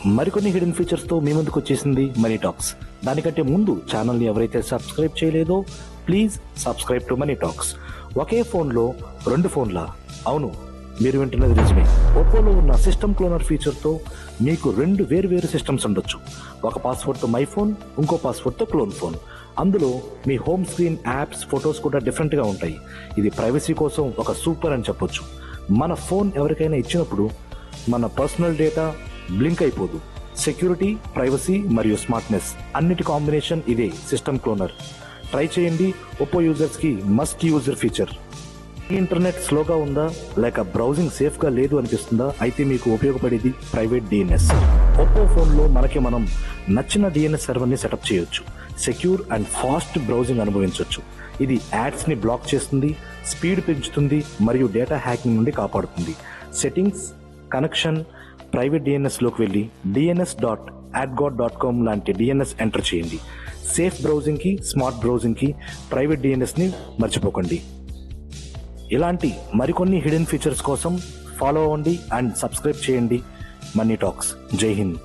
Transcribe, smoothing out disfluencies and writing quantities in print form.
మరికొన్ని హిడెన్ ఫీచర్స్తో మీ ముందుకు వచ్చేసింది మనీ టాక్స్. దానికంటే ముందు ఛానల్ని ఎవరైతే సబ్స్క్రైబ్ చేయలేదో please subscribe to money talks. ఒకే ఫోన్లో 2 ఫోన్ల? అవును, మీరు వింటున్నది నిజమే. ఒప్పోలో ఉన్న సిస్టమ్ క్లోనర్ ఫీచర్తో మీకు 2 వేరు సిస్టమ్స్ ఉండొచ్చు. ఒక పాస్వర్డ్తో మై ఫోన్, ఇంకో పాస్వర్డ్తో క్లోన్ ఫోన్. అందులో మీ హోమ్ స్క్రీన్, యాప్స్, ఫొటోస్ కూడా డిఫరెంట్గా ఉంటాయి. ఇది ప్రైవసీ కోసం ఒక సూపర్ అని చెప్పొచ్చు. మన ఫోన్ ఎవరికైనా ఇచ్చినప్పుడు మన పర్సనల్ డేటా బ్లింక్ అయిపోదు. సెక్యూరిటీ, ప్రైవసీ మరియు స్మార్ట్నెస్ అన్నిటి కాంబినేషన్ ఇదే సిస్టమ్ క్లోనర్. ట్రై చేయండి. ఒప్పో యూజర్స్కి మస్ట్ యూజర్ ఫీచర్. ఇంటర్నెట్ స్లోగా ఉందా, లేక బ్రౌజింగ్ సేఫ్గా లేదు అనిపిస్తుందా? అయితే మీకు ఉపయోగపడేది ప్రైవేట్ డిఎన్ఎస్. ఒప్పో ఫోన్లో మనం నచ్చిన డిఎన్ఎస్ సర్వర్ని సెటప్ చేయొచ్చు. సెక్యూర్ అండ్ ఫాస్ట్ బ్రౌజింగ్ అనుభవించవచ్చు. ఇది యాడ్స్ని బ్లాక్ చేస్తుంది, స్పీడ్ పెంచుతుంది మరియు డేటా హ్యాకింగ్ నుండి కాపాడుతుంది. సెట్టింగ్స్, కనెక్షన్, ప్రైవేట్ డిఎన్ఎస్లోకి వెళ్ళి dns.adgot.com లాంటి డిఎన్ఎస్ ఎంటర్ చేయండి. సేఫ్ బ్రౌజింగ్కి, స్మార్ట్ బ్రౌజింగ్కి ప్రైవేట్ డిఎన్ఎస్ని మర్చిపోకండి. ఇలాంటి మరికొన్ని హిడెన్ ఫీచర్స్ కోసం ఫాలో అవ్వండి అండ్ సబ్స్క్రైబ్ చేయండి మనీ టాక్స్. జై హింద్.